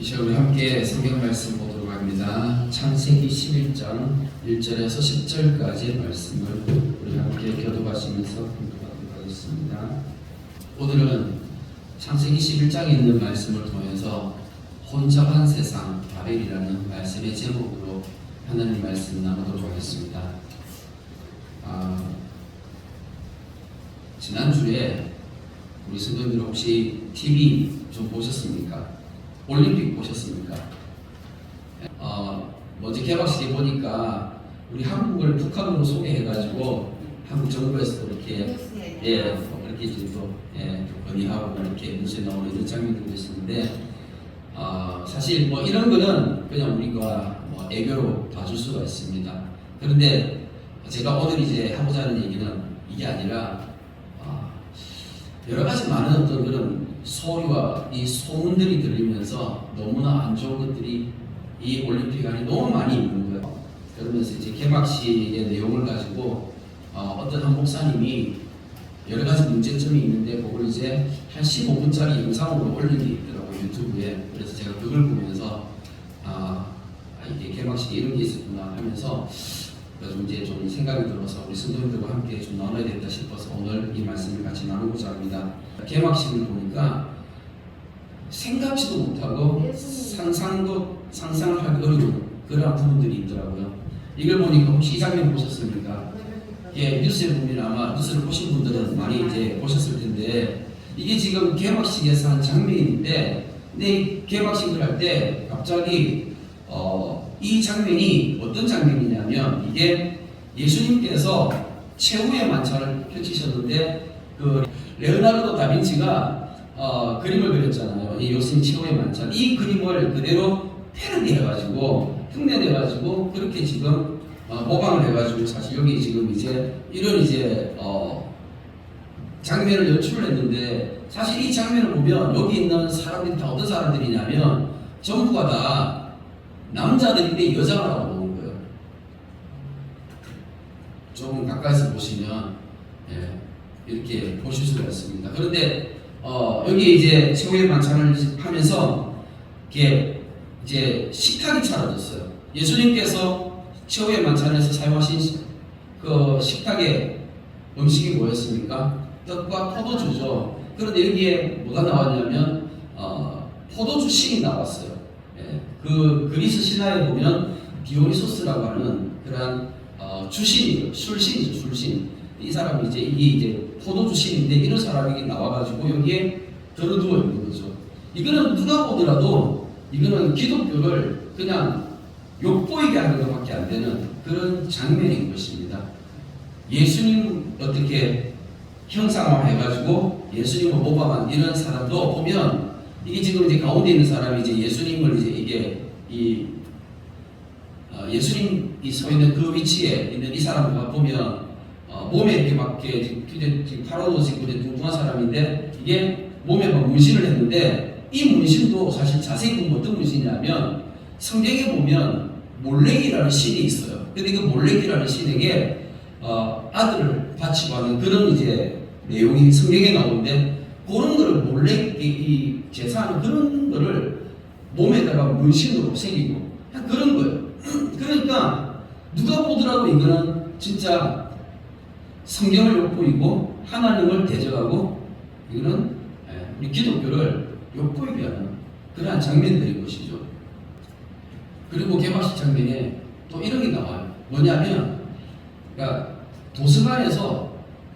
이제 우리 함께 성경 말씀 보도록 합니다. 창세기 11장 1절에서 10절까지의 말씀을 우리 함께 교독하시면서 공부하도록 하겠습니다. 오늘은 창세기 11장에 있는 말씀을 통해서 혼잡한 세상 바벨이라는 말씀의 제목으로 하나님 말씀 나누도록 하겠습니다. 지난주에 우리 성도님들 혹시 TV 좀 보셨습니까? 올림픽 보셨습니까? 먼저 개막식에 보니까 우리 한국을 북한으로 소개해가지고 한국 정부에서 이렇게 이렇게 또 건의하고 이렇게 뉴스에 나오는 이런 장면들도 있었는데 사실 뭐 이런 거는 그냥 우리가 뭐 애교로 봐줄 수가 있습니다. 그런데 제가 오늘 이제 하고자 하는 얘기는 이게 아니라 여러 가지 많은 어떤 그런 소리와 이 소문들이 들리면서 너무나 안 좋은 것들이 이 올림픽 안에 너무 많이 있는 거예요. 그러면서 이제 개막식의 내용을 가지고 어떤 한 목사님이 여러 가지 문제점이 있는데 그걸 이제 한 15분짜리 영상으로 올린 게 있더라고요, 유튜브에. 그래서 제가 그걸 보면서 이게 개막식에 이런 게 있었구나 하면서 그래서 이제 좀 생각이 들어서 우리 성도님들과 함께 좀 나눠야 되겠다 싶어서 오늘 이 말씀을 같이 나누고자 합니다. 개막식을 보니까 생각지도 못하고 상상하기 어려운 그런 부분들이 있더라고요. 이걸 보니까 혹시 이 장면 보셨습니까? 뉴스에 보면 아마 뉴스를 보신 분들은 많이 이제 보셨을 텐데 이게 지금 개막식에서 한 장면인데 근데 개막식을 할 때 갑자기 이 장면이 어떤 장면이냐면 이게 예수님께서 최후의 만찬을 펼치셨는데 그 레오나르도 다빈치가 그림을 그렸잖아요. 이 예수님 최후의 만찬 이 그림을 그대로 패러디해가지고 흉내내가지고 그렇게 지금 모방을 해가지고 사실 여기 지금 이제 이런 이제 장면을 연출을 했는데 사실 이 장면을 보면 여기 있는 사람들이 다 어떤 사람들이냐면 전부가 다 남자들인데 여자가 나오는 거예요. 조금 가까이서 보시면 이렇게 보실 수가 있습니다. 그런데 여기 이제 최후의 만찬을 하면서 이게 이제 식탁이 차려졌어요. 예수님께서 최후의 만찬에서 사용하신 그 식탁의 음식이 뭐였습니까? 떡과 포도주죠. 그런데 여기에 뭐가 나왔냐면 포도주 신이 나왔어요. 그 그리스 신화에 보면 디오니소스라고 하는 그러한 주신이에요. 술신이죠, 술신. 이 사람이 이제 포도주 신인데 이런 사람이 나와가지고 여기에 들어누워 있는 거죠. 이거는 누가 보더라도 이거는 기독교를 그냥 욕보이게 하는 것밖에 안 되는 그런 장면인 것입니다. 예수님 어떻게 형상화해가지고 예수님을 모방한 이런 사람도 보면 이게 지금 이제 가운데 있는 사람이 이제 예수님을 이제 예수님이 서 있는 그 위치에 있는 이 사람과 보면 몸에 이렇게 막 지금 팔아도 지금 뚱뚱한 사람인데 이게 몸에 막 문신을 했는데 이 문신도 사실 자세히 보면 어떤 문신이냐면 성경에 보면 몰렉이라는 신이 있어요. 근데 그 몰렉이라는 신에게 아들을 바치고 하는 그런 이제 내용이 성경에 나오는데 그런 거를 몰렉이 제사하는 그런 거를 몸에다가 문신으로 새기고 그런 거예요. 그러니까 누가 보더라도 이거는 진짜 성경을 욕보이고 하나님을 대적하고 이거는 우리 기독교를 욕보이게 하는 그러한 장면들인 것이죠. 그리고 개막식 장면에 또 이런 게 나와요. 뭐냐면 그러니까 도서관에서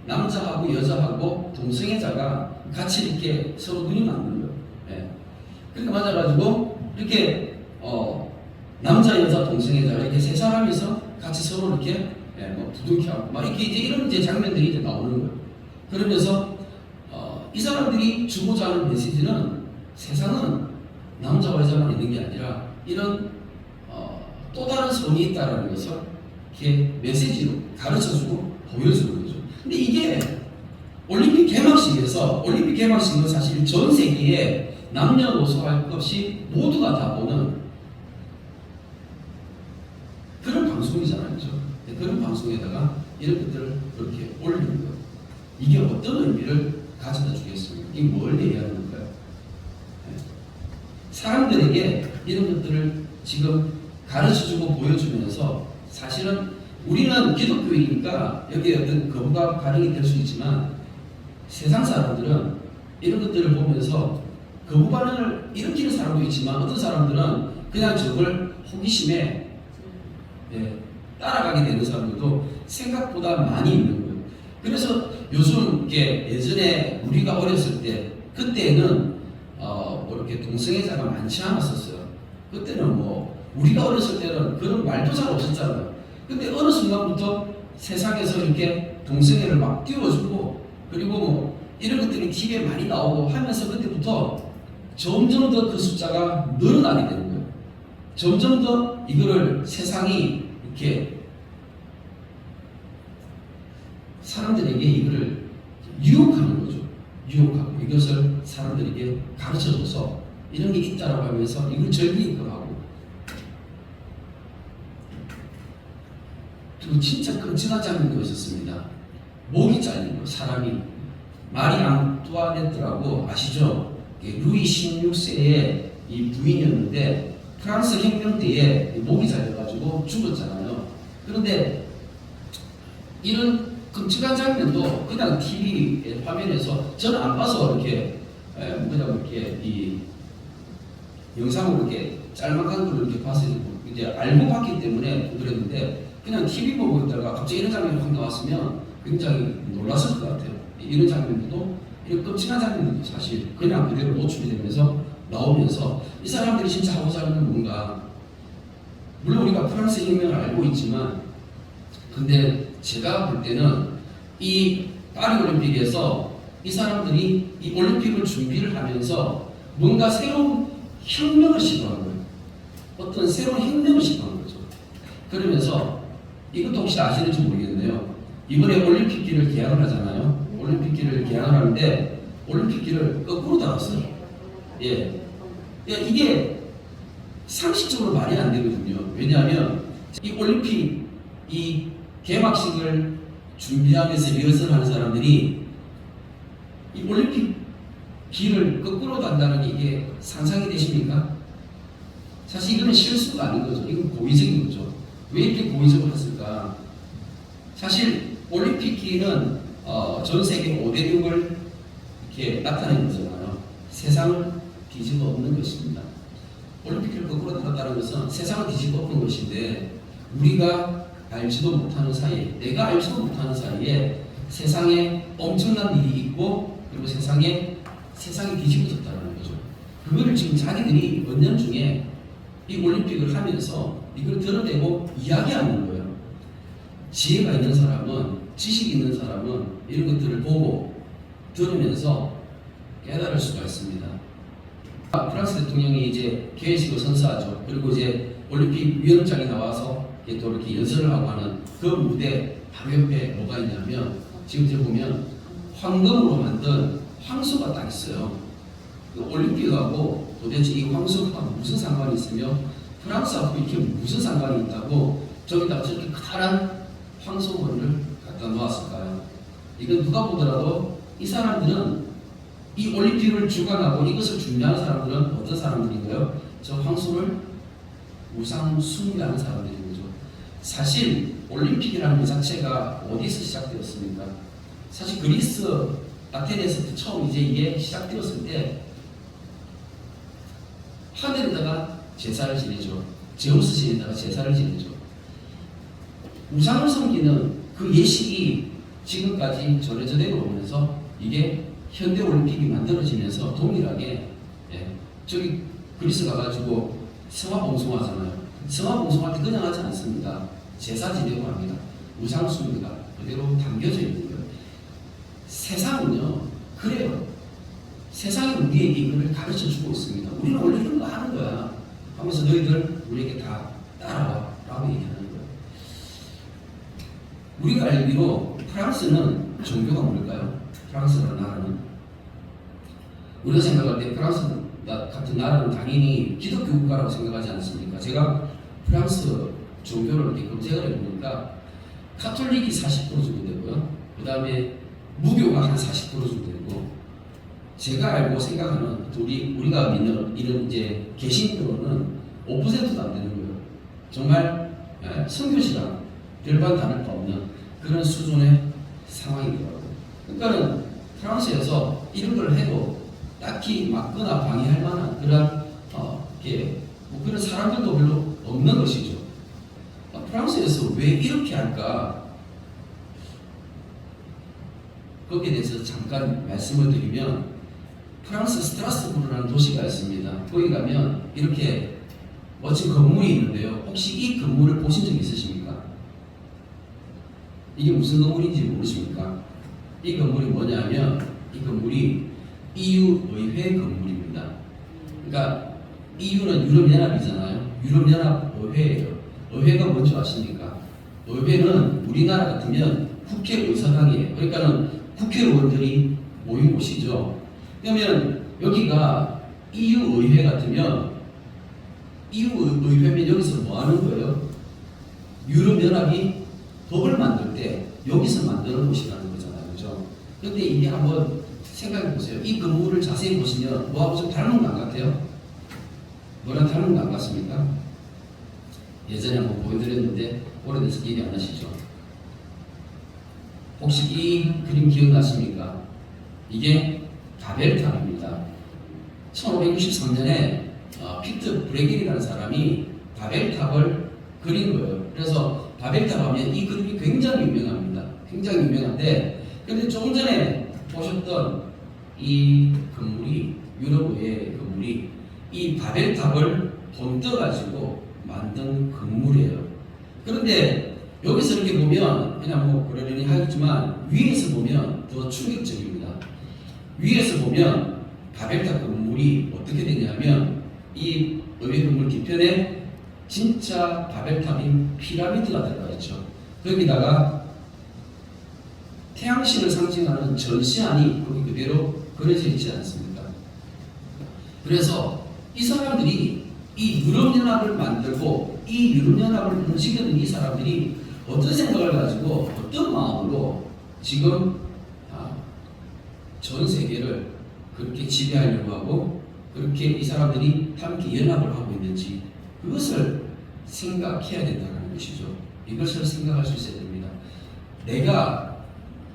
남자하고 여자하고 동성애자가 같이 이렇게 서로 눈이 맞는 거예요. 그러니까 맞아가지고 이렇게 남자 여자 동성애자가 이렇게 세 사람이서 같이 서로 이렇게 부둥켜하고 막 이렇게 이제 이런 이제 장면들이 이제 나오는 거예요. 그러면서 이 사람들이 주고자 하는 메시지는 세상은 남자와 여자만 있는 게 아니라 이런 또 다른 선이 있다라는 것을 이렇게 메시지로 가르쳐주고 보여주는 거죠. 근데 이게 올림픽 개막식은 사실 전 세계에 남녀노소 할 것 없이 모두가 다 보는 그런 방송이잖아요. 그렇죠? 그런 방송에다가 이런 것들을 그렇게 올리는 거예요. 이게 어떤 의미를 가져다 주겠습니까? 이게 뭘 얘기하는 걸까요? 사람들에게 이런 것들을 지금 가르쳐주고 보여주면서 사실은 우리는 기독교이니까 여기에 어떤 거부가 반영이 될 수 있지만 세상 사람들은 이런 것들을 보면서 거부 반응을 일으키는 사람도 있지만 어떤 사람들은 그냥 저걸 호기심에 따라가게 되는 사람들도 생각보다 많이 있는 거예요. 그래서 요즘 예전에 우리가 어렸을 때 그때는 뭐 이렇게 동성애자가 많지 않았었어요. 그때는 뭐 우리가 어렸을 때는 그런 말도 잘 없었잖아요. 근데 어느 순간부터 세상에서 이렇게 동성애를 막 띄워주고 그리고 뭐 이런 것들이 TV에 많이 나오고 하면서 그때부터 점점 더 그 숫자가 늘어나게 되는 거예요. 점점 더 이거를 세상이 이렇게 사람들에게 이거를 유혹하는 거죠. 유혹하고 이것을 사람들에게 가르쳐줘서 이런 게 있다라고 하면서 이걸 즐기기도 하고 그리고 진짜 끔찍한 장면도 있었습니다. 목이 잘린 거 사람이 마리 앙뚜아네트라고 아시죠? 루이 16세의 이 부인이었는데 프랑스 혁명 때에 목이 잘려가지고 죽었잖아요. 그런데 이런 끔찍한 장면도 그냥 TV 화면에서 저는 안 봐서 이렇게 이렇게 이 영상으로 이렇게 짤막한 걸 이렇게 봐서 이제 알고 봤기 때문에 그랬는데 그냥 TV 보고 있다가 갑자기 이런 장면이 확 나왔으면 굉장히 놀랐을 것 같아요. 이런 장면들도 이런 끔찍한 장면들도 사실 그냥 그대로 노출이 되면서 나오면서 이 사람들이 진짜 하고자 하는 건 뭔가 물론 우리가 프랑스 혁명을 알고 있지만 근데 제가 볼 때는 이 파리 올림픽에서 이 사람들이 이 올림픽을 준비를 하면서 뭔가 새로운 혁명을 시도한 거예요. 어떤 새로운 혁명을 시도한 거죠. 그러면서 이것도 혹시 아시는지 모르겠네요. 이번에 올림픽기를 개항을 하잖아요. 올림픽기를 개항을 하는데 올림픽기를 거꾸로 달았어요. 이게 상식적으로 말이 안 되거든요. 왜냐하면 이 올림픽 이 개막식을 준비하면서 리허설하는 사람들이 이 올림픽 길을 거꾸로 단다는 게 이게 상상이 되십니까? 사실 이거는 실수가 아닌 거죠. 이건 고의적인 거죠. 왜 이렇게 고의적으로 했을까? 사실 올림픽 길은 전 세계 5대륙을 이렇게 나타내는 거잖아요. 세상을 뒤집어 엎는 것입니다. 올림픽을 거꾸로 달았다는 것은 세상을 뒤집어 엎는 것인데 우리가 알지도 못하는 사이에 내가 알지도 못하는 사이에 세상에 엄청난 일이 있고 그리고 세상이 뒤집어졌다는 거죠. 그거를 지금 자기들이 몇 년 중에 이 올림픽을 하면서 이걸 드러내고 이야기하는 거예요. 지혜가 있는 사람은 지식이 있는 사람은 이런 것들을 보고 들으면서 깨달을 수가 있습니다. 프랑스 대통령이 이제 개회식을 선사하죠. 그리고 이제 올림픽 위원장이 나와서 또 이렇게 연설을 하고 하는 그 무대 바로 옆에 뭐가 있냐면 지금 보면 황금으로 만든 황소가 딱 있어요. 그 올림픽하고 도대체 이 황소가 무슨 상관이 있으며 프랑스하고 이렇게 무슨 상관이 있다고 저기다가 저렇게 커다란 황소머리를 갖다 놓았을까요? 이건 누가 보더라도 이 사람들은 이 올림픽을 주관하고 이것을 준비하는 사람들은 어떤 사람들인가요? 저 황소를 우상 숭배하는 사람들인 거죠. 사실 올림픽이라는 것 자체가 어디서 시작되었습니까? 사실 그리스 아테네에서 처음 이제 이게 시작되었을 때 하늘에다가 제사를 지내죠. 제우스 신에다가 제사를 지내죠. 우상을 섬기는 그 예식이 지금까지 저래저래로 오면서 이게 현대 올림픽이 만들어지면서 동일하게 저기 그리스 가가지고 성화봉송하잖아요. 성화봉송할 때 그냥 하지 않습니다. 제사 지내고 합니다. 우상 숭배가 그대로 담겨져 있는 거예요. 세상은요 그래요. 세상이 우리에게 이걸 가르쳐 주고 있습니다. 우리는 원래 이런 거 하는 거야 하면서 너희들 우리에게 다 따라와 라고 얘기하는 거예요. 우리가 알기로 프랑스는 종교가 뭘까요? 프랑스라는 나라는 우리가 생각할 때 프랑스 같은 나라는 당연히 기독교 국가라고 생각하지 않습니까? 제가 프랑스 종교를 이렇게 검색을 해보니까 카톨릭이 40% 정도 되고요. 그 다음에 무교가 한 40% 정도 되고 제가 알고 생각하는 우리가 믿는 이런 이제 개신교는 5%도 안 되는 거예요. 정말 선교시랑 별반 다를 바 없는 그런 수준의 상황이더라고요. 그러니까는 프랑스에서 이런 걸 해도 딱히 막거나 방해할 만한 그런 뭐 그런 사람들도 별로 없는 것이죠. 프랑스에서 왜 이렇게 할까? 거기에 대해서 잠깐 말씀을 드리면 프랑스 스트라스부르라는 도시가 있습니다. 거기 가면 이렇게 멋진 건물이 있는데요. 혹시 이 건물을 보신 적 있으십니까? 이게 무슨 건물인지 모르십니까? 이 건물이 뭐냐면 이 건물이 EU 의회 건물입니다. 그러니까 EU는 유럽연합이잖아요. 유럽연합 의회예요. 의회가 뭔지 아십니까? 의회는 우리나라 같으면 국회의사당이에요. 그러니까는 국회의원들이 모인 곳이죠. 그러면 여기가 EU 의회 같으면 EU 의회면 여기서 뭐 하는 거예요? 유럽연합이 법을 만들 때 여기서 만드는 곳이라는 거잖아요. 그죠? 근데 이게 한번 생각해 보세요. 이 건물을 자세히 보시면 뭐하고 좀 닮은 거 안 같아요? 뭐랑 닮은 거 안 같습니까? 예전에 한번 보여드렸는데 오래돼서 기억이 안 나시죠? 혹시 이 그림 기억나십니까? 이게 바벨탑입니다. 1563년에 피트 브레길이라는 사람이 바벨탑을 그린 거예요. 그래서 바벨탑 하면 이 그림이 굉장히 유명합니다. 굉장히 유명한데, 그런데 조금 전에 보셨던 이 건물이 유럽의 건물이 이 바벨탑을 본떠가지고 만든 건물이에요. 그런데 여기서 이렇게 보면 그냥 뭐 그러려니 하겠지만 위에서 보면 더 충격적입니다. 위에서 보면 바벨탑 건물이 어떻게 되냐면 이 의회 건물 뒤편에 진짜 바벨탑인 피라미드가 들어가 있죠. 거기다가 태양신을 상징하는 전시안이 거기 그대로 그려져 있지 않습니까? 그래서 이 사람들이 이 유럽연합을 만들고 이 유럽연합을 움직이는 이 사람들이 어떤 생각을 가지고 어떤 마음으로 지금 전 세계를 그렇게 지배하려고 하고 그렇게 이 사람들이 함께 연합을 하고 있는지 그것을 생각해야 된다는 것이죠. 이것을 생각할 수 있어야 됩니다. 내가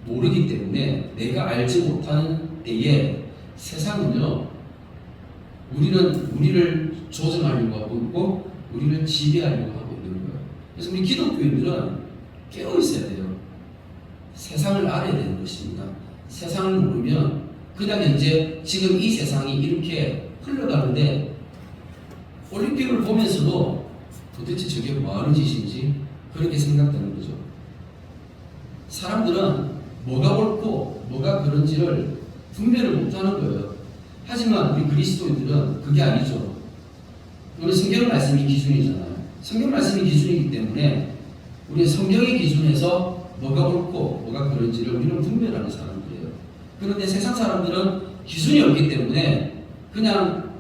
모르기 때문에 내가 알지 못하는 때에 세상은요 우리를 조정하려고 하고 있고 우리를 지배하려고 하고 있는 거예요. 그래서 우리 기독교인들은 깨어 있어야 돼요. 세상을 알아야 되는 것입니다. 세상을 모르면 그냥 이제 지금 이 세상이 이렇게 흘러가는데 올림픽을 보면서도 도대체 저게 뭐 하는 짓인지 그렇게 생각되는 거죠. 사람들은 뭐가 옳고 뭐가 그런지를 분별을 못하는 거예요. 하지만 우리 그리스도인들은 그게 아니죠. 우리 성경 말씀이 기준이잖아요. 성경 말씀이 기준이기 때문에 우리 성경의 기준에서 뭐가 옳고 뭐가 그런지를 우리는 분별하는 사람들이에요. 그런데 세상 사람들은 기준이 없기 때문에 그냥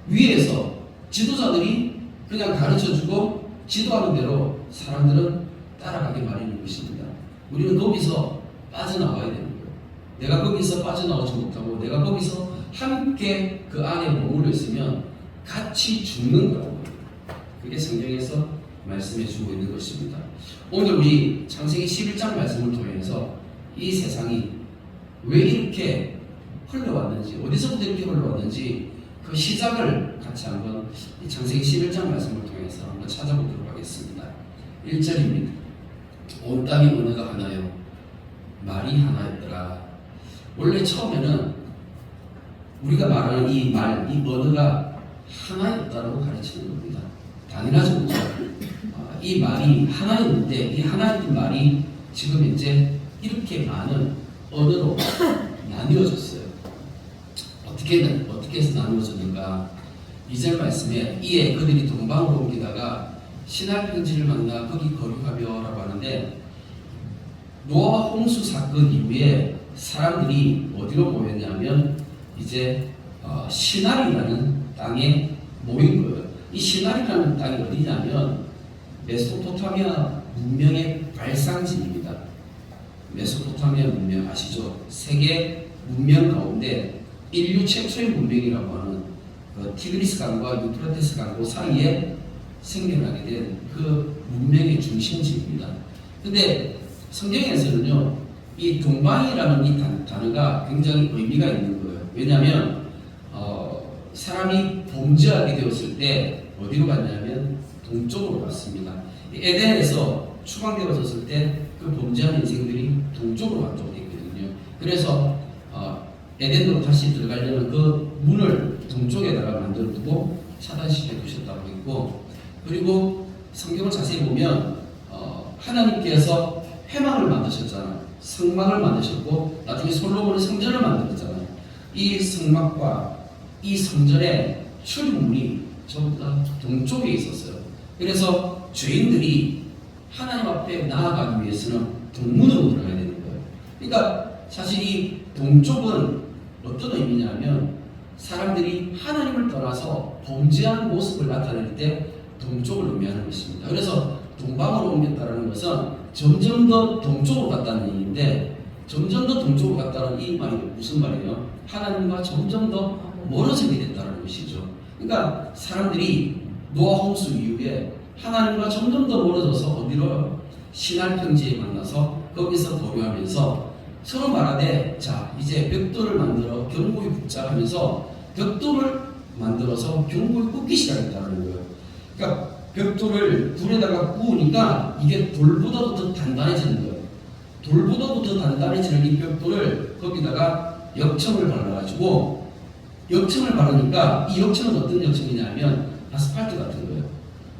위에서 지도자들이 그냥 가르쳐주고 지도하는 대로 사람들은 따라가게 마련인 것입니다. 우리는 거기서 빠져나와야 되는 거예요. 내가 거기서 빠져나오지 못하고 내가 거기서 함께 그 안에 머물러 있으면 같이 죽는 거라고. 그게 성경에서 말씀해 주고 있는 것입니다. 오늘 우리 창세기 11장 말씀을 통해서 이 세상이 왜 이렇게 흘러왔는지, 어디서부터 이렇게 흘러왔는지 그 시작을 같이 한번 이 창세기 11장 말씀을 통해서 한번 찾아보도록 하겠습니다. 1절입니다. 온 땅이 언어가 하나요, 말이 하나였더라. 원래 처음에는 우리가 말하는 이 말, 이 언어가 하나였다라고 가르치는 겁니다. 당연하죠. 이 말이 하나였는데 이 하나였던 말이 지금 이제 이렇게 많은 언어로 나뉘어졌어요. 어떻게 해서 나누어졌는가? 2절 말씀에 이에 그들이 동방으로 옮기다가 시날 평지를 만나 거기 거류하며 라고 하는데, 노아와 홍수 사건 이후에 사람들이 어디로 모였냐면 이제 시날이라는 땅에 모인 거예요. 이 시날이라는 땅이 어디냐면 메소포타미아 문명의 발상지입니다. 메소포타미아 문명 아시죠? 세계 문명 가운데 인류 최초의 문명이라고 하는 그 티그리스 강과 유프라테스 강고 사이에 생겨나게 된 그 문명의 중심지입니다. 근데 성경에서는요, 이 동방이라는 이 단어가 굉장히 의미가 있는 거예요. 왜냐하면 사람이 범죄하게 되었을 때 어디로 갔냐면 동쪽으로 갔습니다. 에덴에서 추방되어졌을 때 그 범죄한 인생들이 동쪽으로 갔다고 되어 있거든요. 그래서 에덴으로 다시 들어가려면 그 문을 동쪽에다가 만들어 두고 차단시켜 두셨다고 했고, 그리고 성경을 자세히 보면 하나님께서 회막을 만드셨잖아요. 성막을 만드셨고 나중에 솔로몬이 성전을 만들었잖아요. 이 성막과 이 성전의 출입문이 전부 다 동쪽에 있었어요. 그래서 죄인들이 하나님 앞에 나아가기 위해서는 동문으로 들어가야 되는 거예요. 그러니까 사실 이 동쪽은 어떤 의미냐면 사람들이 하나님을 떠나서 범죄한 모습을 나타낼 때 동쪽을 의미하는 것입니다. 그래서 동방으로 옮겼다는 것은 점점 더 동쪽으로 갔다는 얘기인데, 점점 더 동쪽으로 갔다는 이 말이 무슨 말이에요? 하나님과 점점 더 멀어지게 됐다는 것이죠. 그러니까 사람들이 노아 홍수 이후에 하나님과 점점 더 멀어져서 어디로? 신할 평지에 만나서 거기서 거류하면서 서로 말하되, 자 이제 벽돌을 만들어 견고히 굽자 하면서 벽돌을 만들어서 견고히 굽기 시작했다는 거예요. 그러니까 벽돌을 불에다가 구우니까 이게 돌보다도 더 단단해지는 거예요. 돌보다도 더 단단해지는 이 벽돌을 거기다가 역청을 발라가지고, 역청을 바르니까 이 역청은 어떤 역청이냐면 아스팔트 같은 거예요.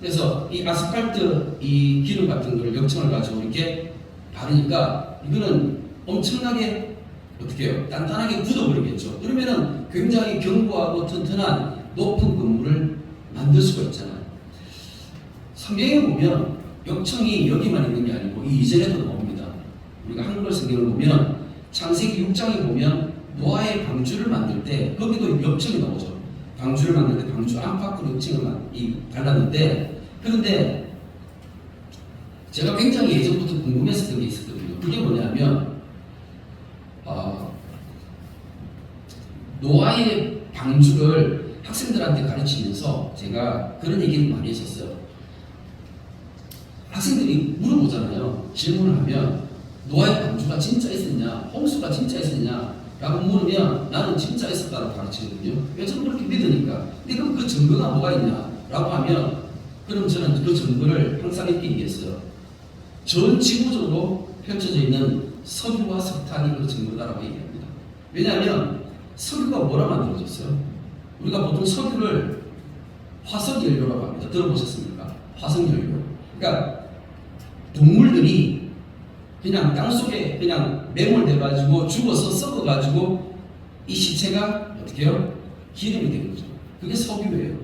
그래서 이 아스팔트 이 기름 같은 거를 역청을 가지고 이렇게 바르니까 이거는 엄청나게 어떻게 해요? 단단하게 굳어버리겠죠. 그러면은 굉장히 견고하고 튼튼한 높은 건물을 만들 수가 있잖아요. 성경에 보면 역청이 여기만 있는 게 아니고 이 이전에도 나옵니다. 우리가 한글 성경을 보면 창세기 6장에 보면 노아의 방주를 만들 때 거기도 역청이 나오죠. 방주를 만들 때 방주 안팎으로 역청을 발랐는데, 그런데 제가 굉장히 예전부터 궁금했었던 게 있었거든요. 그게 뭐냐면 노아의 방주를 학생들한테 가르치면서 제가 그런 얘기를 많이 했었어요. 학생들이 물어보잖아요. 질문을 하면 노아의 방주가 진짜 있었냐, 홍수가 진짜 있었냐 라고 물으면 나는 진짜 있었다고 가르치거든요. 왜? 저는 그렇게 믿으니까. 근데 그럼 그 증거가 뭐가 있냐 라고 하면, 그럼 저는 그 증거를 항상 이렇게 얘기했어요. 전 지구적으로 펼쳐져 있는 석유와 석탄이 그 증거다라고 얘기합니다. 왜냐하면 석유가 뭐라 만들어졌어요? 우리가 보통 석유를 화석연료라고 합니다. 들어보셨습니까? 화석연료. 그러니까 동물들이 그냥 땅속에 그냥 매몰돼가지고 죽어서 썩어가지고 이 시체가 어떻게 해요? 기름이 되는 거죠. 그게 석유예요.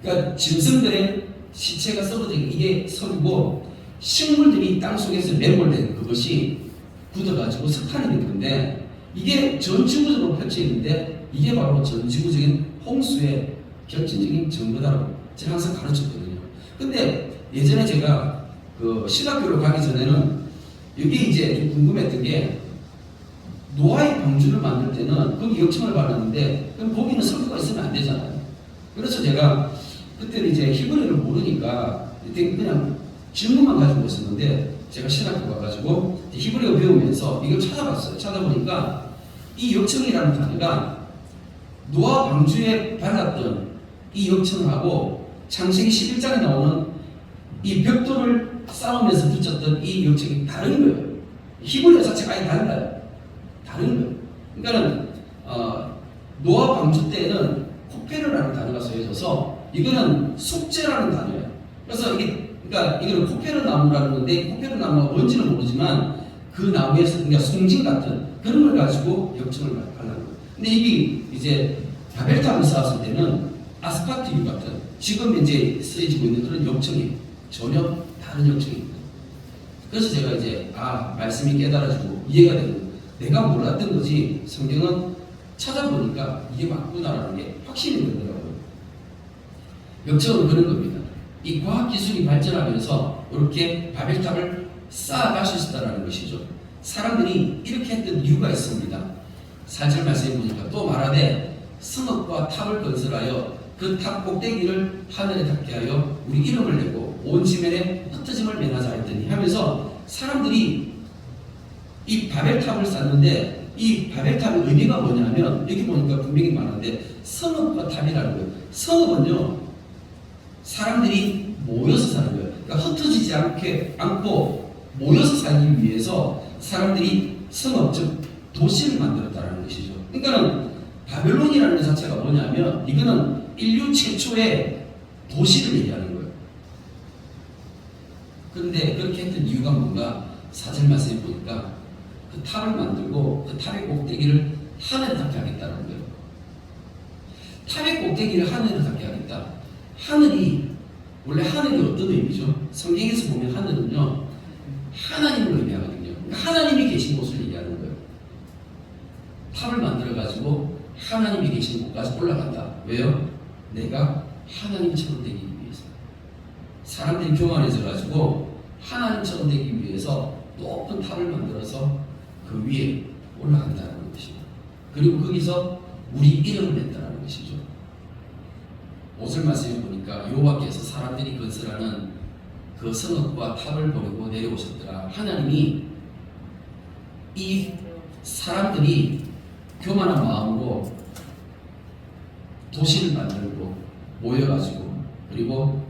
그러니까 짐승들의 시체가 썩어져 있는 이게 석유고, 식물들이 땅속에서 매몰된 그것이 굳어가지고 석탄이 되는 건데, 이게 전 지구적으로 펼쳐 있는데 이게 바로 전 지구적인 홍수의 결정적인 증거다라고 제가 항상 가르쳤거든요. 근데 예전에 제가 그 신학교를 가기 전에는 이게 이제 좀 궁금했던 게, 노아의 방주를 만들 때는 거기 역청을 발랐는데 그럼 거기는 석유가 있으면 안 되잖아요. 그래서 제가 그때는 이제 히브리어를 모르니까 그냥 질문만 가지고 있었는데, 제가 신학교 가가지고 히브리어 배우면서 이걸 찾아봤어요. 찾아보니까 이 역청이라는 단어가 노아 방주에 발랐던 이 역청하고 창세기 11장에 나오는 이 벽돌을 쌓으면서 붙였던 이 역청이 다른 거예요. 히브리어 자체가 아예 달라요. 다른 거예요. 그러니까는 노아 방주 때에는 코페르라는 단어가 쓰여져서 이거는 속죄라는 단어예요. 그래서 그러니까 이거는 코페르 나무라는 건데, 코페르 나무가 뭔지는 모르지만 그 나무에서 그러니까 송진 같은 그런 걸 가지고 역청을 발라는 거예요. 근데 이게 이제 바벨탑을 쌓았을 때는 아스파트유 같은 지금 이제 쓰여지고 있는 그런 역청이 전혀 다른 역청입니다. 그래서 제가 이제 말씀이 깨달아지고 이해가 되고, 내가 몰랐던 거지 성경은 찾아보니까 이게 맞구나라는 게 확신이 되더라고요. 역청은 그런 겁니다. 이 과학기술이 발전하면서 이렇게 바벨탑을 쌓아갈 수 있었다는 것이죠. 사람들이 이렇게 했던 이유가 있습니다. 4절 말씀해 보니까 또 말하되 성읍과 탑을 건설하여 그 탑 꼭대기를 하늘에 닿게 하여 우리 이름을 내고 온 지면에 흩어짐을 면하자 했더니 하면서 사람들이 이 바벨탑을 쌓는데 이 바벨탑의 의미가 뭐냐면 여기 보니까 분명히 말하는데 성읍과 탑이라는 거예요. 성읍은요 사람들이 모여서 사는 거예요. 그러니까 흩어지지 않고 모여서 살기 위해서 사람들이 성읍 즉 도시를 만들었다는 것이죠. 그러니까는 바벨론이라는 것 자체가 뭐냐면 이거는 인류 최초의 도시를 얘기하는 거예요. 그런데 그렇게 했던 이유가 뭔가 4절 말씀에 보니까 그 탑을 만들고 그 탑의 꼭대기를 하늘에 닿게 하겠다는 거예요. 탑의 꼭대기를 하늘에 닿게 하겠다. 하늘이 원래 하늘이 어떤 의미죠? 성경에서 보면 하늘은요 하나님을 의미하거든요. 그러니까 하나님이 계신 곳을 얘기하는 거예요. 탑을 만들어 가지고 하나님이 계신 곳까지 올라간다. 왜요? 내가 하나님처럼 되기 위해서. 사람들이 교만해져 가지고 하나님처럼 되기 위해서 높은 탑을 만들어서 그 위에 올라간다는 것입니다. 그리고 거기서 우리 이름을 냈다는 것이죠. 5절 말씀에 보니까 여호와께서 사람들이 건설하는 그 성읍과 탑을 버리고 내려오셨더라. 하나님이 이 사람들이 교만한 마음으로 도시를 만들고 모여가지고 그리고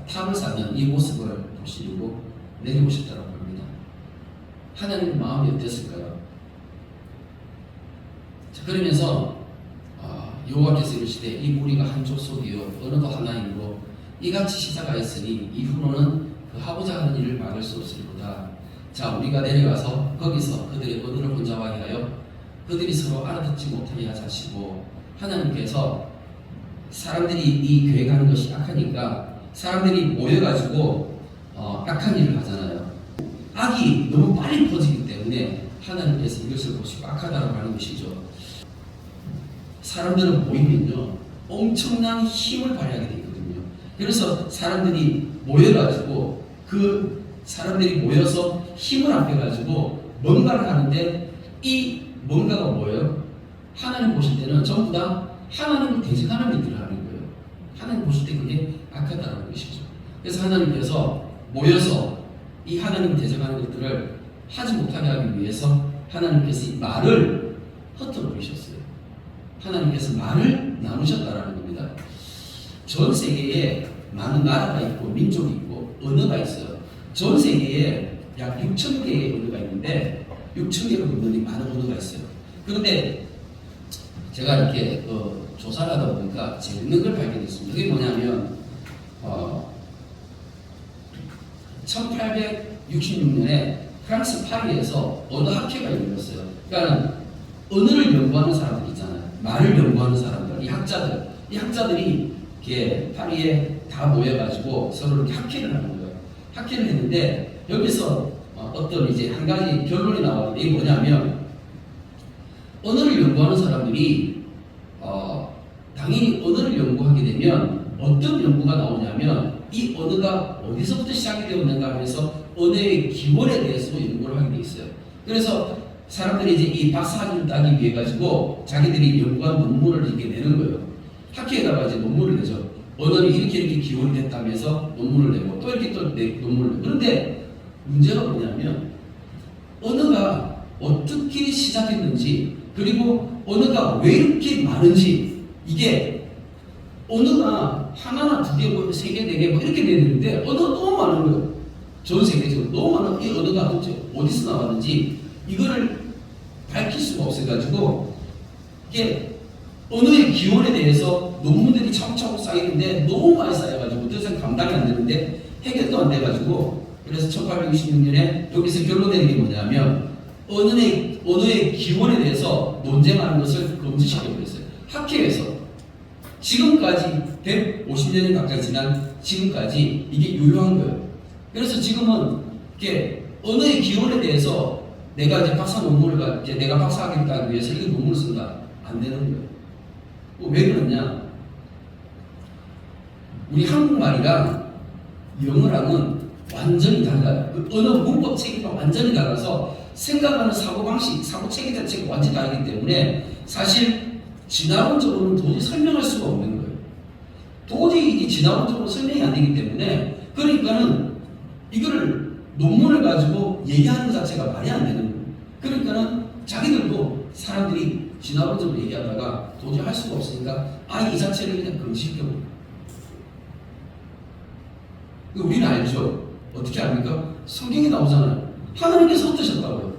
탑을 쌓는 이 모습을 보시려고 내려오셨다고 합니다. 하나님의 마음이 어땠을까요? 자, 그러면서 여호와께서 이르시되 이 무리가 한 족속이요 언어도 하나이므로 이같이 시작하였으니 이후로는 그 하고자 하는 일을 막을 수 없으리로다. 자, 우리가 내려가서 거기서 그들의 언어를 혼잡하게 하여 그들이 서로 알아듣지 못하게 하시고, 하나님께서 사람들이 이 계획하는 것이 악하니까 사람들이 모여가지고 악한 일을 하잖아요. 악이 너무 빨리 퍼지기 때문에 하나님께서 이것을 보시고 악하다고 하는 것이죠. 사람들은 모이면요 엄청난 힘을 발휘하게 되거든요. 그래서 사람들이 모여가지고 그 사람들이 모여서 힘을 합해가지고 뭔가를 하는데 이 뭔가가 뭐예요? 하나님 보실 때는 전부 다 하나님을 대적하는 일들을 하는 거예요. 하나님 보실 때 그게 악하다는 것이죠. 그래서 하나님께서 모여서 이 하나님을 대적하는 것들을 하지 못하게 하기 위해서 하나님께서 이 말을 흩어버리셨어요. 하나님께서 말을 나누셨다라는 겁니다. 전 세계에 많은 나라가 있고 민족이 있고 언어가 있어요. 전 세계에 약 6천 개의 언어가 있는데 6천 개가 넘는 많은 언어가 있어요. 그런데 제가 이렇게 조사를 하다 보니까 재밌는 걸 발견했습니다. 그게 뭐냐면 1866년에 프랑스 파리에서 언어학회가 열렸어요. 그러니까 언어를 연구하는 사람들 있잖아요. 말을 연구하는 사람들, 이 학자들이 이렇게 파리에 다 모여가지고 서로 이렇게 학회를 하는 거예요. 학회를 했는데 여기서 어떤 이제 한 가지 결론이 나왔는데 이게 뭐냐면 언어를 연구하는 사람들이 당연히 언어를 연구하게 되면 어떤 연구가 나오냐면 이 언어가 어디서부터 시작이 되었는가 하면서 언어의 기원에 대해서 연구를 하게 돼 있어요. 그래서 사람들이 이제 이 박사학위를 따기 위해 가지고 자기들이 연구한 논문을 이렇게 내는 거예요. 학회에다가 이제 논문을 내죠. 언어는 이렇게 기원이 됐다면서 논문을 내고 또 이렇게 또 논문을 내고. 그런데 문제가 뭐냐면 언어가 어떻게 시작했는지 그리고 언어가 왜 이렇게 많은지 이게 언어가 하나나 두 개, 뭐 세 개, 네 개 뭐 이렇게 되는데 언어가 너무 많은 거예요. 전 세계적으로 너무 많은 이 언어가 도대체 어디서 나왔는지 이거를 밝힐 수가 없어가지고 이게 언어의 기원에 대해서 논문들이 차곡차곡 쌓이는데 너무 많이 쌓여가지고 더 이상 감당이 안 되는데 해결도 안 돼가지고 그래서 1866년에 여기서 결론 내는 게 뭐냐면 언어의 기원에 대해서 논쟁하는 것을 금지시켜버렸어요. 학회에서 지금까지 150년이 가까이 지난 지금까지 이게 유효한 거예요. 그래서 지금은 이게 언어의 기원에 대해서 내가 이제 박사 논문을 이제 내가 박사학위를 따기 위해서 이 논문을 쓴다 안 되는 거예요. 왜 그러냐? 우리 한국말이랑 영어랑은 완전히 달라요. 그 언어 문법 체계가 완전히 달라서 생각하는 사고방식, 사고체계 자체가 완전히 다르기 때문에 사실 진화론적으로는 도저히 설명할 수가 없는 거예요. 도저히 이게 진화론적으로 설명이 안 되기 때문에 그러니까는 이거를 논문을 가지고 얘기하는 것 자체가 말이 안 되는 거예요. 그러니까는 자기들도 사람들이 진화론적으로 얘기하다가 도저히 할 수가 없으니까 아예 이 자체를 그냥 금지시켜버려요. 우리는 알죠. 어떻게 압니까? 성경에 나오잖아요. 하나님께서 흩으셨다고요.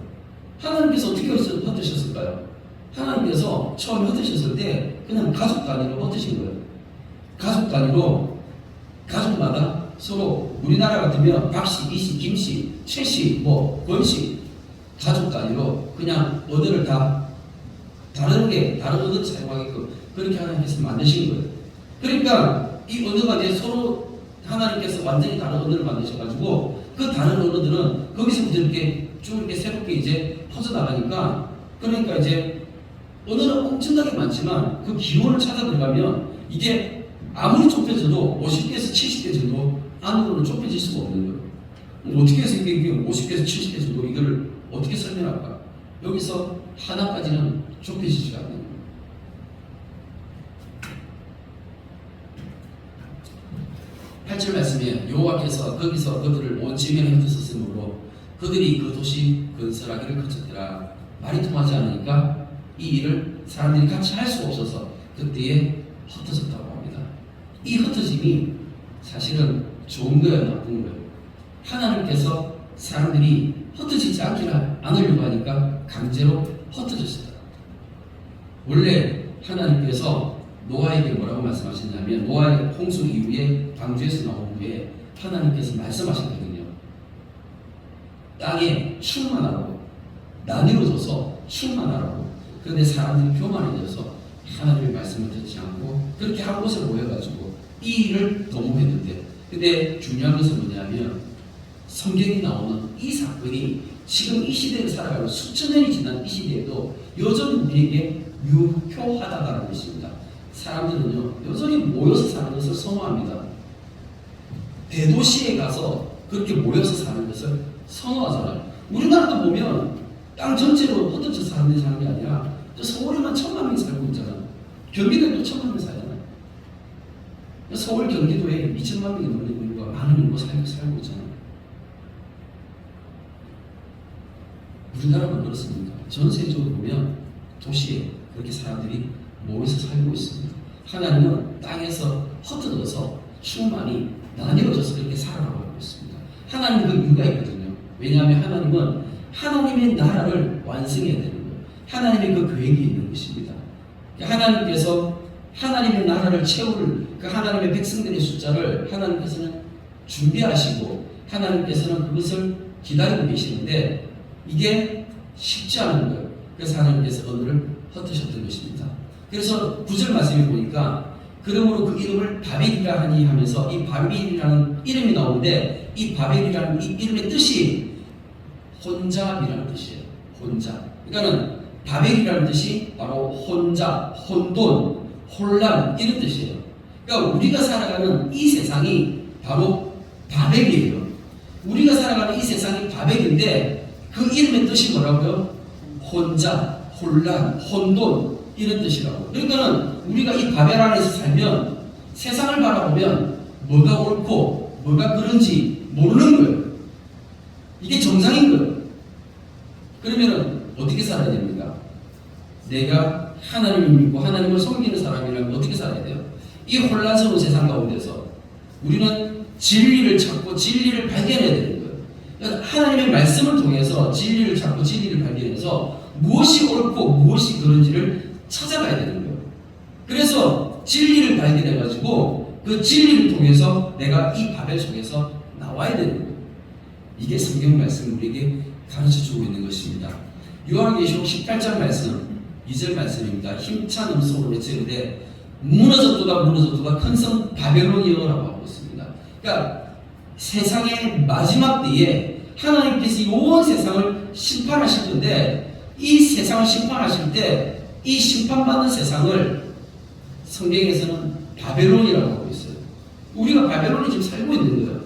하나님께서 어떻게 흩으셨을까요? 하나님께서 처음에 흩으셨을 때 그냥 가족 단위로 흩으신 거예요. 가족 단위로 가족마다 서로 우리나라 같으면 박씨, 이씨, 김씨, 최씨, 뭐 권씨 가족 단위로 그냥 언어를 다 다른 언어를 사용하게끔 그렇게 하나님께서 만드신 거예요. 그러니까 이 언어가 이제 서로 하나님께서 완전히 다른 언어를 만드셔가지고 그 다른 언어들은 거기서부터 이렇게 쭉 이렇게 새롭게 이제 퍼져나가니까 그러니까 이제 언어는 엄청나게 많지만 그 기원을 찾아 들어가면 이게 아무리 좁혀져도 50개에서 70개 정도 안으로는 좁혀질 수가 없는 거예요. 어떻게 해서 이게 50개에서 70개 정도 이거를 어떻게 설명할까? 여기서 하나까지는 좁혀지지가 않는 거예요. 8절 말씀에 여호와께서 거기서 그들을 온 지면에 흩으셨으므로 그들이 그 도시 건설하기를 그쳤더라. 말이 통하지 않으니까 이 일을 사람들이 같이 할 수가 없어서 그때에 흩어졌다고 합니다. 이 흩어짐이 사실은 좋은 거예요, 나쁜 거예요? 하나님께서 사람들이 흩어지지 않으려고 하니까 강제로 흩어졌어요. 원래 하나님께서 노아에게 뭐라고 말씀하셨냐면 노아의 홍수 이후에 방주에서 나온 후에 하나님께서 말씀하셨거든요. 땅에 충만하라고, 나뉘어져서 충만하라고. 그런데 사람들이 교만해져서 하나님의 말씀을 듣지 않고 그렇게 한 곳에 모여가지고 이 일을 도모했는데, 근데 중요한 것은 뭐냐면 성경이 나오는 이 사건이 지금 이 시대를 살아가는 수천 년이 지난 이 시대에도 여전히 우리에게 유효하다는 것입니다. 사람들은요 여전히 모여서 사는 것을 선호합니다. 대도시에 가서 그렇게 모여서 사는 것을 선호하잖아요. 우리나라도 보면 땅 전체로 흩어져 사는 게 아니라 또 서울에만 1000만 명이 살고 있잖아요. 경기도에도 1000만 명이 살잖아요. 서울 경기도에 2000만 명이 넘는 인구가 많은 인구가 살고 있잖아요. 우리나라만 그렇습니까? 전 세계적으로 보면 도시에 그렇게 사람들이 모여서 살고 있습니다. 하나님은 땅에서 흩어져서 충만히 나뉘어져서 그렇게 살아가고 있습니다. 하나님은 그 이유가 있거든요. 왜냐하면 하나님은 하나님의 나라를 완성해야 되는 거예요. 하나님의 그 계획이 있는 것입니다. 하나님께서 하나님의 나라를 채울 그 하나님의 백성들의 숫자를 하나님께서는 준비하시고 하나님께서는 그것을 기다리고 계시는데 이게 쉽지 않은 거예요. 그래서 하나님께서 언어를 흩으셨던 것입니다. 그래서 9절 말씀에 보니까 그러므로 그 이름을 바벨이라 하니 하면서 이 바벨이라는 이름이 나오는데 이 바벨이라는 이 이름의 뜻이 혼잡이라는 뜻이에요. 혼잡. 그러니까는 바벨이라는 뜻이 바로 혼잡, 혼돈, 혼란 이런 뜻이에요. 그러니까 우리가 살아가는 이 세상이 바로 바벨이에요. 우리가 살아가는 이 세상이 바벨인데 그 이름의 뜻이 뭐라고요? 혼잡, 혼란, 혼돈 이런 뜻이라고. 그러니까는 우리가 이 바벨 안에서 살면 세상을 바라보면 뭐가 옳고 뭐가 그런지 모르는 거예요. 이게 정상인 거예요. 그러면 어떻게 살아야 됩니까? 내가 하나님을 믿고 하나님을 섬기는 사람이라면 어떻게 살아야 돼요? 이 혼란스러운 세상 가운데서 우리는 진리를 찾고 진리를 발견해야 되는 거예요. 그러니까 하나님의 말씀을 통해서 진리를 찾고 진리를 발견해서 무엇이 옳고 무엇이 그런지를 찾아가야 되는 거예요. 그래서 진리를 발견해가지고 그 진리를 통해서 내가 이 바벨 속에서 나와야 되는 거예요. 이게 성경 말씀 우리에게 가르쳐주고 있는 것입니다. 요한계시록 18장 말씀 2절 말씀입니다. 힘찬 음성으로 외치는데 무너졌도다 무너졌도다 큰 성 바벨론이여라고 하고 있습니다. 그러니까 세상의 마지막 때에 하나님께서 온 세상을 심판하실 건데 이 세상을 심판하실 때 이 심판받는 세상을 성경에서는 바벨론이라고 하고 있어요. 우리가 바벨론에 지금 살고 있는 거예요.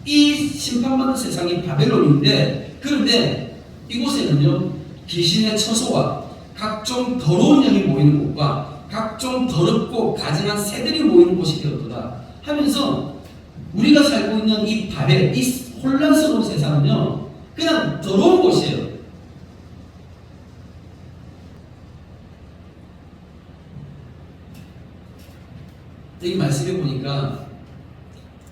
이 심판받는 세상이 바벨론인데 그런데 이곳에는요 귀신의 처소와 각종 더러운 영이 모이는 곳과 각종 더럽고 가증한 새들이 모이는 곳이 되었도다 하면서 우리가 살고 있는 이 바벨, 이 혼란스러운 세상은요 그냥 더러운 곳이에요. 여기 말씀해 보니까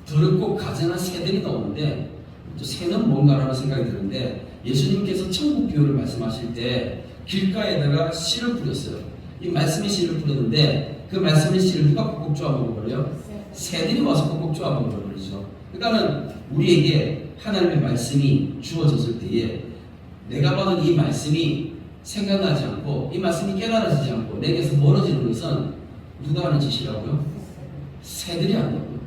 더럽고 가증한 새들이 나오는데 또 새는 뭔가라는 생각이 드는데 예수님께서 천국 교훈을 말씀하실 때 길가에다가 씨를 뿌렸어요. 이 말씀의 씨를 뿌렸는데 그 말씀의 씨를 누가 꼭꼭 쪼아 먹어버려요? 새들이 와서 꼭꼭 쪼아 먹어버리죠. 그러니까는 우리에게 하나님의 말씀이 주어졌을 때에 내가 받은 이 말씀이 생각나지 않고 이 말씀이 깨달아지지 않고 내게서 멀어지는 것은 누가 하는 짓이라고요? 새들이 한다고요.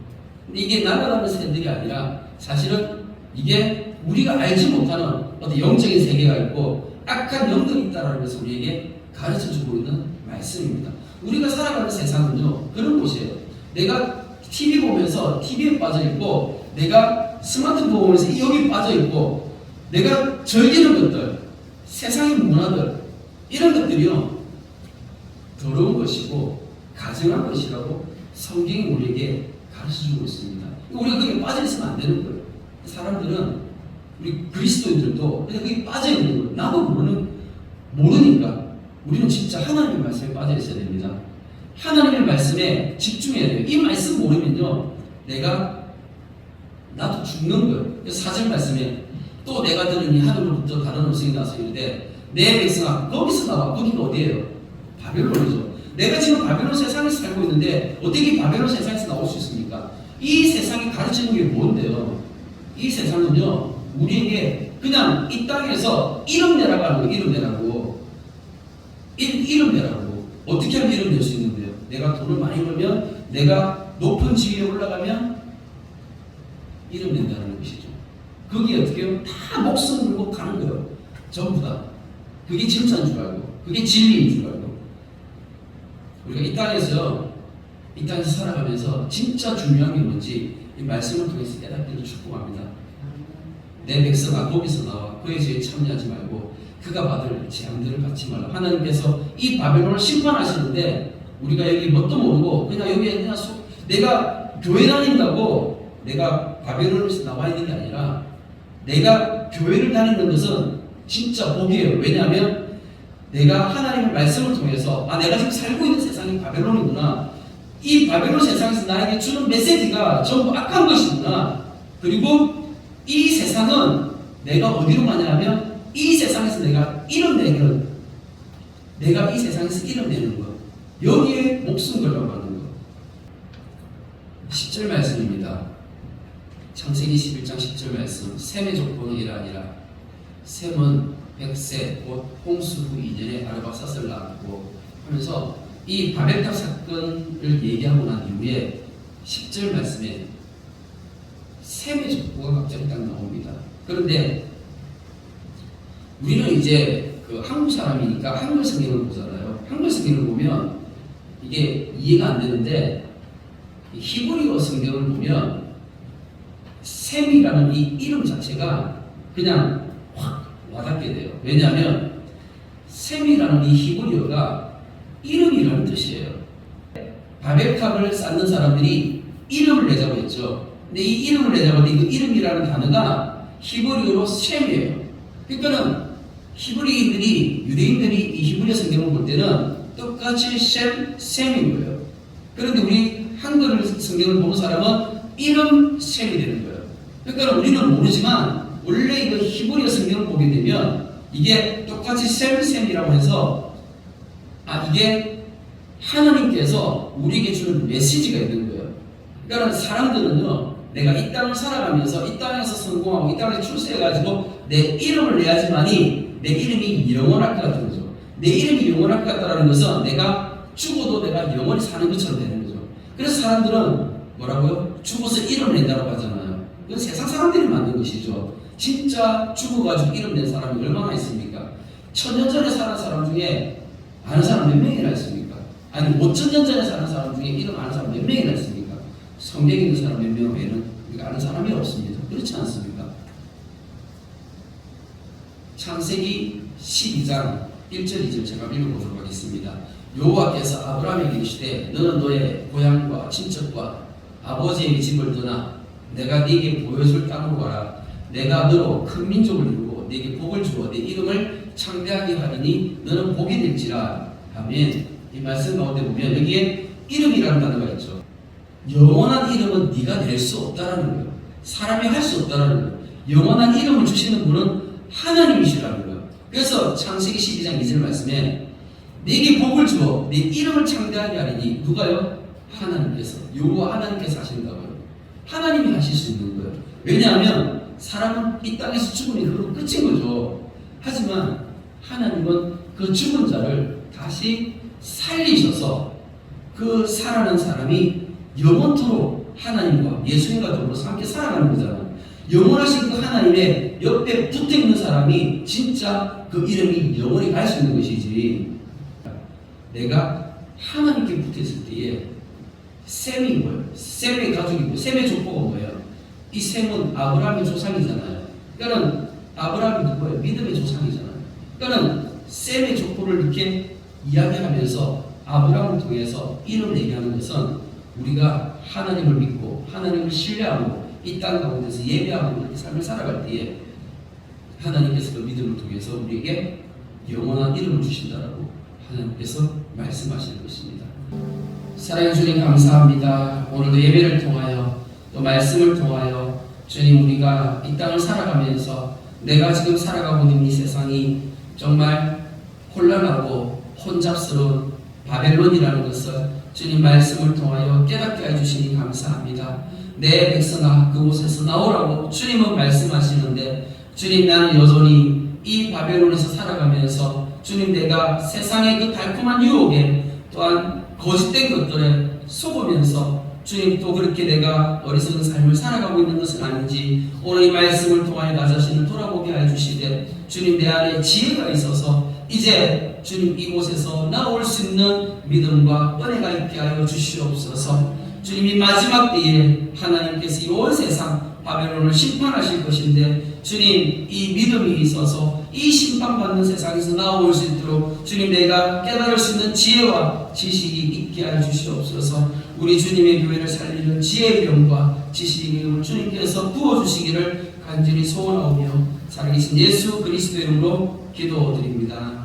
근데 이게 날아가는 새들이 아니라 사실은 이게 우리가 알지 못하는 어떤 영적인 세계가 있고 악한 영들이 있다는 것을 우리에게 가르쳐주고 있는 말씀입니다. 우리가 살아가는 세상은요 그런 곳이에요. 내가 TV 보면서 TV에 빠져있고 내가 스마트폰 보면서 여기 빠져있고 내가 즐기는 것들 세상의 문화들 이런 것들이요 더러운 것이고 가증한 것이라고 성경이 우리에게 가르쳐주고 있습니다. 우리가 거기에 빠져있으면 안 되는 거예요. 사람들은 우리 그리스도인들도 그냥 거기 빠져있는 거예요. 나도 모르니까 우리는 진짜 하나님의 말씀에 빠져있어야 됩니다. 하나님의 말씀에 집중해야 돼요. 이 말씀 모르면요 나도 죽는 거예요. 4절 말씀에 또 내가 들으니 하늘로부터 다른 음성이 나서 이르되 내 백성아 거기서 나와. 거기가 어디예요? 바벨론이죠. 내가 지금 바벨론 세상에서 살고 있는데 어떻게 바벨론 세상에서 나올 수 있습니까? 이 세상이 가르치는 게 뭔데요? 이 세상은요 우리에게 그냥 이 땅에서 이름 내라고 하는 거예요. 이름 내라고. 이름 내라고. 어떻게 하면 이름 낼 수 있는데요? 내가 돈을 많이 벌면 내가 높은 지위에 올라가면 이름 낸다는 것이죠. 거기에 어떻게 하면 다 목숨 걸고 가는 거예요. 전부 다. 그게 진짜인 줄 알고 그게 진리인 줄 알고 우리가 이 땅에서 살아가면서 진짜 중요한 게 뭔지 이 말씀을 통해서 깨닫기를 축복합니다. 내 백성아 거기서 나와 그의 죄에 참여하지 말고 그가 받을 재앙들을 받지 말라. 하나님께서 이 바벨론을 심판하시는데 우리가 여기 뭣도 모르고 그냥 여기에 그냥 내가 교회 다닌다고 내가 바벨론에서 나와 있는 게 아니라 내가 교회를 다니는 것은 진짜 복이에요. 왜냐하면 내가 하나님의 말씀을 통해서 내가 지금 살고 있는 세상이 바벨론이구나. 이 바벨론 세상에서 나에게 주는 메시지가 전부 악한 것이구나. 그리고 이 세상은 내가 어디로 가냐 하면 이 세상에서 내가 이 세상에서 이름 내는 것 여기에 목숨 걸려고 하는 것. 10절 말씀입니다. 창세기 11장 10절 말씀. 셈의 족보는 이러하니라. 셈은 100세 곧 홍수 후 2년에 아르박사스를 낳았고 하면서 이 바벨탑 사건을 얘기하고 난 이후에 10절 말씀에 셈의 족보가 갑자기 딱 나옵니다. 그런데 우리는 이제 그 한국 사람이니까 한글 성경을 보잖아요. 한글 성경을 보면 이게 이해가 안 되는데 히브리어 성경을 보면 셈이라는 이 이름 자체가 그냥 확 와닿게 돼요. 왜냐하면 셈이라는 이 히브리어가 이름이라는 뜻이에요. 바벨탑을 쌓는 사람들이 이름을 내자고 했죠. 근데 이 이름을 내자고 했는데 이 이름이라는 단어가 히브리어로 셈이에요. 그러니까는 히브리인들이 유대인들이 이 히브리어 성경을 볼 때는 똑같이 셈인 거예요. 그런데 우리 한글 성경을 보는 사람은 이름 셈이 되는 거예요. 그러니까 우리는 모르지만 원래 이거 히브리어 성경을 보게 되면 이게 똑같이 셈이라고 해서 이게 하나님께서 우리에게 주는 메시지가 있는 거예요. 그러니까 사람들은요 내가 이 땅을 살아가면서 이 땅에서 성공하고 이 땅에서 출세해가지고 내 이름을 내야지만이 내 이름이 영원할 것 같은 거죠. 내 이름이 영원할 것 같다는 것은 내가 죽어도 내가 영원히 사는 것처럼 되는 거죠. 그래서 사람들은 뭐라고요? 죽어서 이름 낸다고 하잖아요. 이건 세상 사람들이 만든 것이죠. 진짜 죽어가지고 이름 낸 사람이 얼마나 있습니까? 1000년 전에 사는 사람 중에 아는 사람 몇 명이나 있습니까? 아니 5000년 전에 사는 사람 중에 이름 아는 사람 몇 명이나 있습니까? 성경에 있는 사람 몇 명 외에는 우리가 아는 사람이 없습니다. 그렇지 않습니까? 창세기 12장 1절 2절 제가 읽어보도록 하겠습니다. 여호와께서 아브라함에게 이르시되 너는 너의 고향과 친척과 아버지의 집을 떠나 내가 네게 보여줄 땅으로 가라. 내가 너로 큰 민족을 이루고 네게 복을 주어 네 이름을 창대하게 하리니 너는 복이 될지라. 아멘. 이 말씀 가운데 보면 여기에 이름이라는 단어가 있죠. 영원한 이름은 네가 낼 수 없다라는 거예요. 사람이 할 수 없다라는 거예요. 영원한 이름을 주시는 분은 하나님이시라는 거예요. 그래서 창세기 12장 2절 말씀에 네게 복을 주어 네 이름을 창대하게 하리니 누가요? 하나님께서. 여호와 하나님께서 하신다고요. 하나님이 하실 수 있는 거예요. 왜냐하면 사람은 이 땅에서 죽으니 그걸로 끝인 거죠. 하지만 하나님은 그 죽은 자를 다시 살리셔서 그 살아난 사람이 영원토록 하나님과 예수님과 더불어 함께 살아가는 거잖아요. 영원하신 그 하나님의 옆에 붙어있는 사람이 진짜 그 이름이 영원히 갈 수 있는 것이지. 내가 하나님께 붙어있을 때에 셈이 뭐예요? 셈의 가족이고 셈의 족보가 뭐예요? 이 셈은 아브라함의 조상이잖아요. 그러니까 아브라함이 누구예요? 믿음의 조상이잖아요. 그러니까 셈의 족보를 이렇게 이야기하면서 아브라함을 통해서 이름을 얘기하는 것은 우리가 하나님을 믿고 하나님을 신뢰하고 이 땅 가운데서 예배하고 이렇게 삶을 살아갈 때에 하나님께서 그 믿음을 통해서 우리에게 영원한 이름을 주신다라고 하나님께서 말씀하시는 것입니다. 사랑해 주님 감사합니다. 오늘도 예배를 통하여 또 말씀을 통하여 주님 우리가 이 땅을 살아가면서 내가 지금 살아가고 있는 이 세상이 정말 혼란하고 혼잡스러운 바벨론이라는 것을 주님 말씀을 통하여 깨닫게 해주시니 감사합니다. 내 백성아 그곳에서 나오라고 주님은 말씀하시는데 주님 나는 여전히 이 바벨론에서 살아가면서 주님 내가 세상의 그 달콤한 유혹에 또한 거짓된 것들에 속으면서 주님 또 그렇게 내가 어리석은 삶을 살아가고 있는 것은 아닌지 오늘 이 말씀을 통하여 나 자신을 돌아보게 해주시되 주님 내 안에 지혜가 있어서 이제 주님 이곳에서 나올 수 있는 믿음과 은혜가 있게 하여 주시옵소서. 주님 이 마지막 때에 하나님께서 이 온 세상 바벨론을 심판하실 것인데 주님 이 믿음이 있어서 이 심판받는 세상에서 나올 수 있도록 주님 내가 깨달을 수 있는 지혜와 지식이 있게 하여 주시옵소서. 우리 주님의 교회를 살리는 지혜의 영과 지식의 영을 주님께서 부어주시기를 간절히 소원하오며 살아계신 예수 그리스도의 이름으로 기도드립니다.